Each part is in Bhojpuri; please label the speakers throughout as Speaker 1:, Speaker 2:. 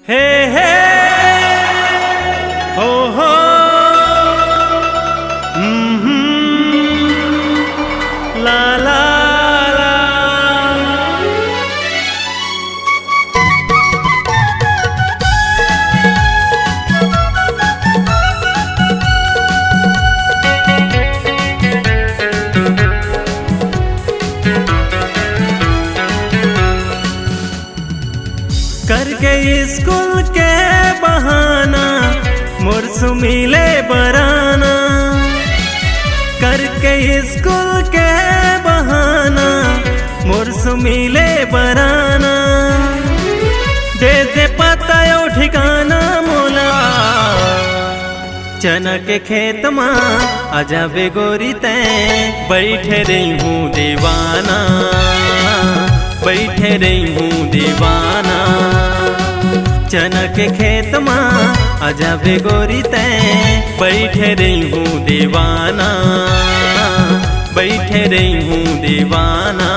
Speaker 1: हे हे हो हो ला ला ला। करके स्कूल के बहाना मुरसु मिले बराना, करके स्कूल के बहाना मुरसु मिले बराना। दे दे पता यो ठिकाना मोला, चना के खेत मां आजा बेगोरी ते बैठे रही हूँ दीवाना, बैठे रही हूँ दीवाना। चना के खेत मां आजा बेगोरी ते बैठे रही हूँ दीवाना, बैठे रही हूँ दीवाना।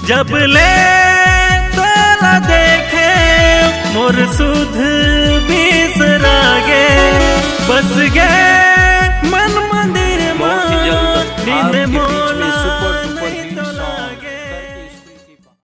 Speaker 1: जब ले तोला देखे मोर सुध बिसरा गे, बस गे